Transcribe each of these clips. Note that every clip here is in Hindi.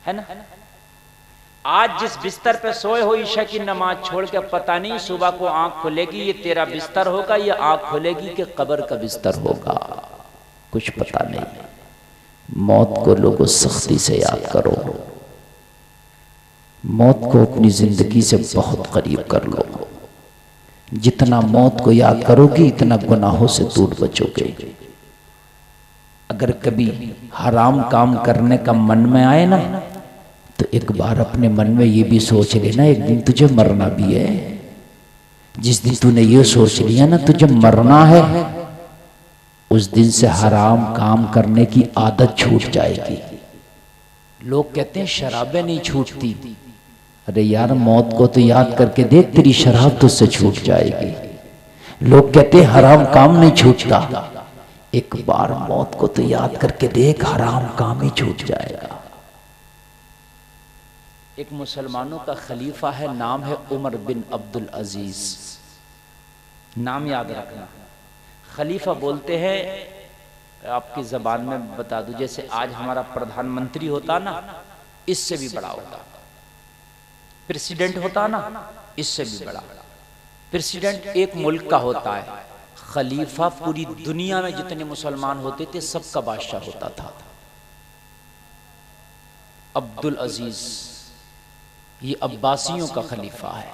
है ना। आज जिस बिस्तर पे सोए हो ईशा की नमाज छोड़ के, पता नहीं सुबह को आंख खुलेगी ये तेरा बिस्तर होगा या आंख खुलेगी कि कब्र का बिस्तर होगा, कुछ पता नहीं। मौत को लोगों सख्ती से याद करो, मौत को अपनी जिंदगी से बहुत करीब कर लो। जितना मौत को याद करोगे इतना गुनाहों से दूर बचोगे। अगर कभी हराम काम करने का मन में आए ना, तो एक बार अपने मन में ये भी सोच लेना एक दिन तुझे मरना भी है। जिस दिन तूने ये सोच लिया ना तुझे मरना है, उस दिन से हराम काम करने की आदत छूट जाएगी। लोग कहते हैं शराबें नहीं छूटती, अरे यार मौत को तो याद करके देख, तेरी शराब तुझसे छूट जाएगी। लोग कहते हैं हराम काम नहीं छूटता, एक बार मौत को तो याद करके देख, हराम काम ही छूट जाएगा। एक मुसलमानों का खलीफा है, नाम है उमर बिन अब्दुल अजीज, नाम याद रखना। खलीफा बोलते हैं, आपकी जबान में बता दूं, जैसे आज हमारा प्रधानमंत्री होता ना, इससे भी बड़ा होता। प्रेसिडेंट होता ना, इससे भी बड़ा। प्रेसिडेंट एक मुल्क का होता है, खलीफा पूरी दुनिया में जितने मुसलमान होते थे सबका बादशाह होता था। अब्दुल अजीज ये अब्बासियों का खलीफा है।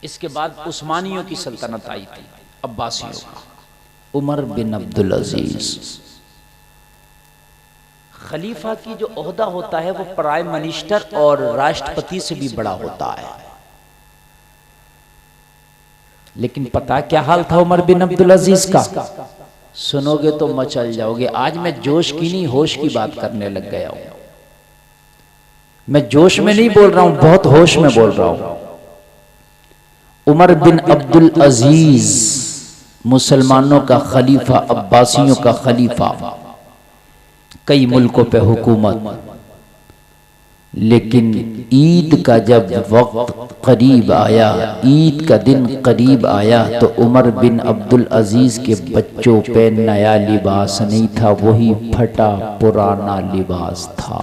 इसके बाद उस्मानियों की सल्तनत आई थी, अब्बासियों का। उमर बिन अब्दुल अजीज खलीफा की जो ओहदा होता है वो प्राइम मिनिस्टर और राष्ट्रपति से भी बड़ा होता है। लेकिन पता क्या हाल था उमर बिन अब्दुल अजीज का, सुनोगे तो मचल जाओगे। आज मैं जोश की नहीं होश की बात करने लग गया हूं। मैं जोश में नहीं बोल रहा हूं, बहुत होश में बोल रहा हूं। उमर बिन अब्दुल अजीज मुसलमानों का खलीफा, अब्बासियों का खलीफा, कई मुल्कों पे हुकूमत। लेकिन ईद का जब वक्त करीब आया, ईद का दिन करीब आया, तो उमर बिन अब्दुल अजीज के बच्चों पे नया लिबास नहीं था, वही फटा पुराना लिबास था।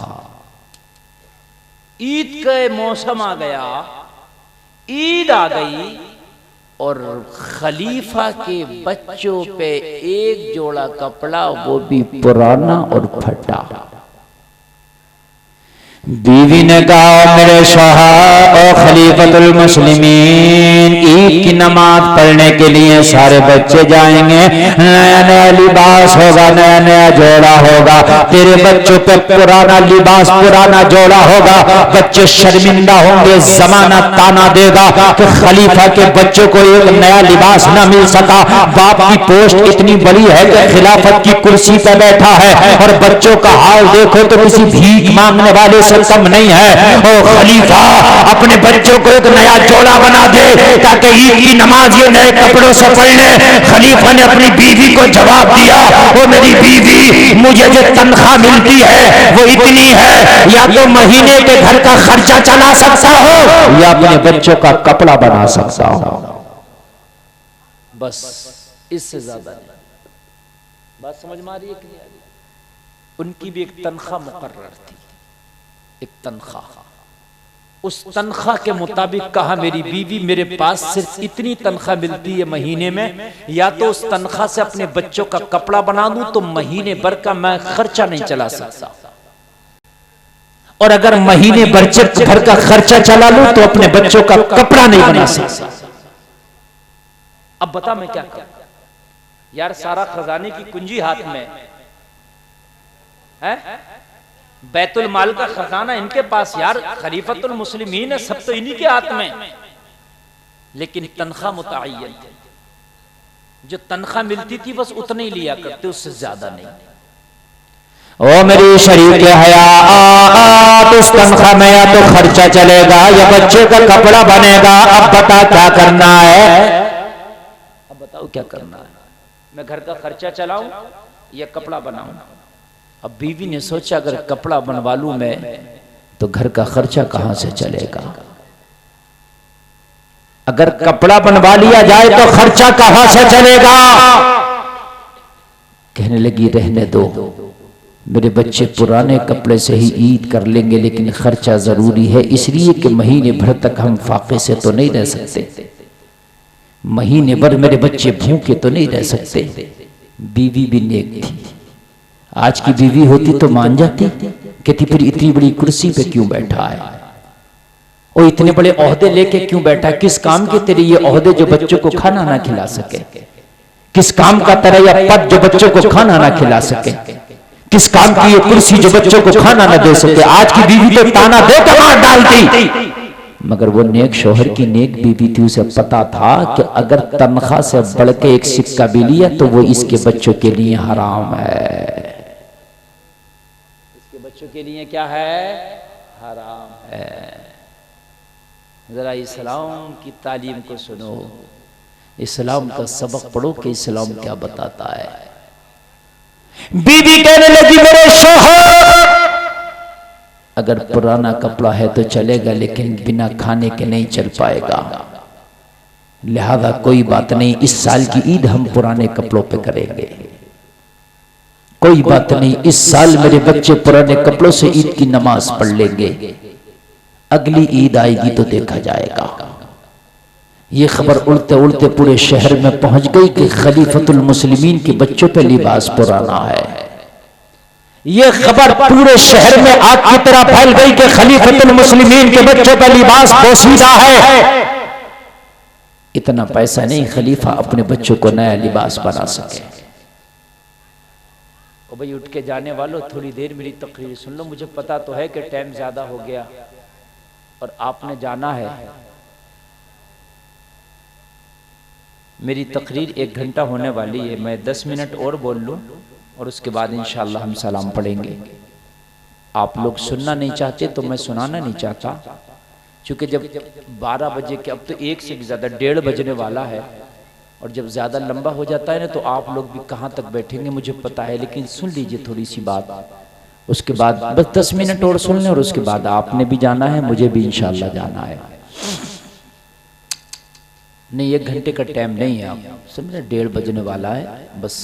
ईद का मौसम आ गया, ईद आ गई और खलीफा के बच्चों पे एक जोड़ा कपड़ा, वो भी पुराना और फटा। बीवी ने कहा मेरे शौहर और खलीफतुल मुस्लिमीन, ईद की नमाज पढ़ने के लिए सारे बच्चे जाएंगे, नया नया लिबास होगा, नया नया जोड़ा होगा। तेरे बच्चों पे पुराना लिबास, पुराना जोड़ा होगा, बच्चे शर्मिंदा होंगे, जमाना ताना देगा कि खलीफा के बच्चों को एक नया लिबास न मिल सका। बाप की पोस्ट इतनी बड़ी है कि खिलाफत की कुर्सी पर बैठा है और बच्चों का हाल देखो तो किसी भीख मांगने वाले से कम नहीं है। ओ खलीफा अपने बच्चों को एक नया जोड़ा बना दे ताकि ईद की नमाज ये नए कपड़ों से पढ़ ले। खलीफा ने अपनी बीवी को जवाब दिया, ओ मेरी बीवी, मुझे जो तनख्वाह मिलती है वो इतनी है, या तो महीने के घर का खर्चा चला सकता हो या अपने बच्चों का कपड़ा बना सकता हो, बस इससे ज्यादा नहीं। बात समझ में आ रही है? उनकी भी एक तनख्वाह मुकर्रर थी, एक तनख्वाह। उस तनख्वाह के मुताबिक कहा मेरी बीवी, मेरे पास सिर्फ इतनी तनख्वाह मिलती है महीने में, या तो उस तनख्वाह से अपने बच्चों का कपड़ा बना दूं तो महीने भर का मैं खर्चा नहीं चला सकता, और अगर महीने भर का खर्चा चला लूं तो अपने बच्चों का कपड़ा नहीं बना सकता। अब बता मैं क्या करूं यार, सारा खजाने की कुंजी हाथ में है, बैतुल माल का खजाना इनके पास यार, खलीफतुल मुस्लिमीन है, सब तो इन्हीं के हाथ में। लेकिन तनख्वाह मुतअय्यन थी, जो तनख्वाह मिलती थी बस उतने ही लिया करते, उससे ज्यादा नहीं। ओ मेरी शरीक हयात, उस तनख्वाह में या तो खर्चा चलेगा या बच्चे का कपड़ा बनेगा। अब बता क्या करना है, अब बताओ क्या करना है, मैं घर का खर्चा चलाऊं या कपड़ा बनाऊं? अब बीवी ने सोचा अगर कपड़ा बनवा लूं मैं तो घर का खर्चा कहां से चलेगा, अगर कपड़ा बनवा लिया जाए तो खर्चा कहां से चलेगा। कहने लगी रहने दो, मेरे बच्चे पुराने कपड़े से ही ईद कर लेंगे, लेकिन खर्चा जरूरी है, इसलिए कि महीने भर तक हम फाके से तो नहीं रह सकते, महीने भर मेरे बच्चे भूखे तो नहीं रह सकते। बीवी भी नेक थी, आज की बीवी होती तो मान जाती, कहती फिर इतनी बड़ी कुर्सी पे क्यों बैठा है, और इतने बड़े ओहदे लेके क्यों बैठा, किस काम के तेरे ये ओहदे जो बच्चों को खाना ना खिला सके, किस काम का तेरा यह पद जो बच्चों को खाना ना खिला सके, किस काम की ये कुर्सी जो बच्चों को खाना ना दे सके। आज की बीवी तो ताना दे के मार डालती, मगर वो नेक शोहर की नेक बीवी थी, उसे पता था कि अगर तनख्वाह से बढ़ के एक सिक्का भी लिया तो वो इसके बच्चों के लिए हराम है, इसके बच्चों के लिए क्या है, हराम है। जरा इस्लाम की तालीम को सुनो, इस्लाम का सबक पढ़ो कि इस्लाम क्या बताता है। बीवी कहने लगी मेरे शोहर अगर पुराना कपड़ा है तो चलेगा, लेकिन बिना खाने के नहीं चल पाएगा, लिहाजा कोई बात नहीं, इस साल की ईद हम पुराने कपड़ों पे करेंगे, कोई बात नहीं, इस साल मेरे बच्चे पुराने कपड़ों से ईद की नमाज पढ़ लेंगे, अगली ईद आएगी तो देखा जाएगा। ये खबर उड़ते उड़ते पूरे शहर में पहुंच गई कि खलीफतुल मुस्लिमीन के बच्चों पे लिबास पुराना है। ये खबर पूरे शहर में आग की तरह फैल गई कि खलीफतुल मुस्लिमीन के बच्चों पे लिबास पोशीदा है। इतना पैसा नहीं खलीफा अपने बच्चों को नया लिबास बना सके। ओ भाई उठ के जाने वालों, थोड़ी देर मेरी तकरीर सुन लो, मुझे पता तो है कि टाइम ज्यादा हो गया और आपने जाना है। मेरी तकरीर 1 घंटा होने वाली है, मैं 10 मिनट और बोल लूं और उसके बाद इंशाअल्लाह हम सलाम पढ़ेंगे। आप लोग सुनना नहीं चाहते तो मैं सुनाना नहीं चाहता, क्योंकि जब 12 बजे के, अब तो 1 से भी ज़्यादा 1:30 बजने वाला है, और जब ज़्यादा लंबा हो जाता है ना तो आप लोग भी कहाँ तक बैठेंगे मुझे पता है, लेकिन सुन लीजिए थोड़ी सी बात, उसके बाद बस 10 मिनट और सुन लें और उसके बाद आपने भी जाना है, मुझे भी इंशाअल्लाह जाना है। नहीं 1 घंटे का टाइम नहीं है, आप समझे, 1:30 बजने वाला है, बस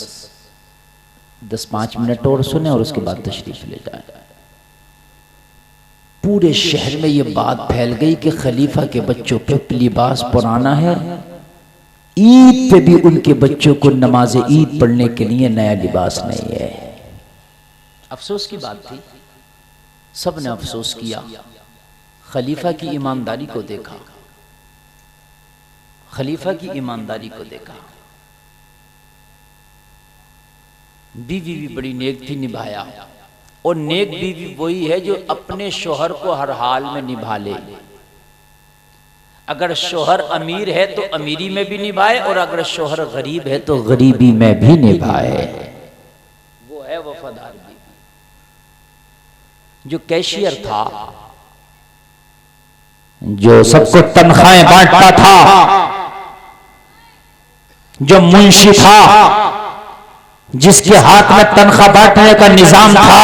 10-5 मिनट और सुने और उसके बाद तशरीफ ले जाए। पूरे शहर में ये बात फैल गई कि खलीफा के बच्चों पे लिबास पुराना है, ईद पे भी उनके बच्चों को नमाज ईद पढ़ने के लिए नया लिबास नहीं है। अफसोस की बात थी, सब ने अफसोस किया, खलीफा की ईमानदारी को देखा, खलीफा की ईमानदारी को देखा। बीवी भी बड़ी नेक थी, निभाया, और नेक बीवी वही है जो अपने शोहर को हर हाल में निभा ले। अगर शोहर अमीर है तो अमीरी में भी निभाए, और अगर शोहर गरीब है तो गरीबी में भी निभाए। वो है वफादार बीवी। जो कैशियर था, जो सबको तनख्वाहें बांटता था, जो मुंशी था, जिसके हाथ में तनख्वाह बांटने का निजाम था,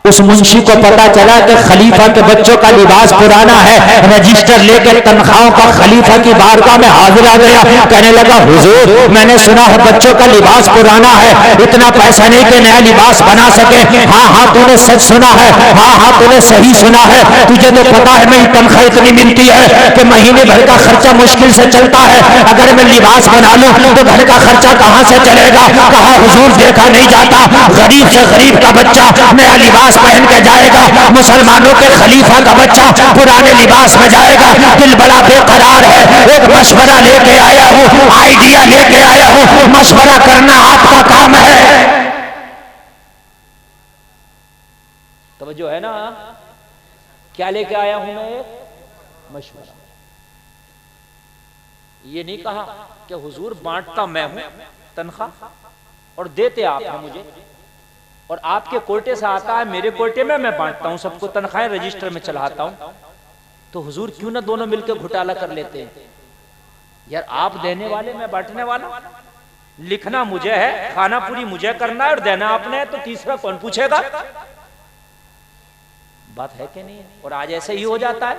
उस मुंशी को पता चला कि खलीफा के बच्चों का लिबास पुराना है, रजिस्टर लेकर तनख्वाहों का खलीफा की बारगाह में हाजिर आ गया, कहने लगा हुजूर मैंने सुना है बच्चों का लिबास पुराना है, इतना पैसा नहीं कि नया लिबास बना सके। हाँ हाँ तूने सच सुना है, हाँ हाँ तूने सही सुना है, तुझे तो पता है मेरी तनख्वाह इतनी मिलती है कि महीने भर का खर्चा मुश्किल से चलता है, अगर मैं लिबास बना लूं तो घर का खर्चा कहाँ से चलेगा। कहा हुजूर देखा नहीं जाता, गरीब से गरीब का बच्चा नया लिबास पहन के जाएगा, मुसलमानों के खलीफा का बच्चा पुराने लिबास में जाएगा, दिल बड़ा बेकरार है। एक मशवरा लेके आया हूँ, आइडिया लेके आया हूँ, मशवरा करना आपका काम है। तो जो है ना, क्या लेके आया हूं मैं, एक मशवरा। ये नहीं कहा कि हुजूर बांटता मैं हूं तनख्वाह और देते आप हैं मुझे, और आपके कोटे से आता है मेरे कोटे में, मैं बांटता हूं सबको, तनख्वाहें रजिस्टर में चलाता हूं, तो हुजूर क्यों ना दोनों मिलकर घोटाला कर लेते हैं। यार आप देने वाले, मैं बांटने वाला, लिखना मुझे है, खाना पूरी मुझे करना है और देना आपने है, तो तीसरा कौन पूछेगा। बात है कि नहीं है। और आज ऐसे ही हो जाता है।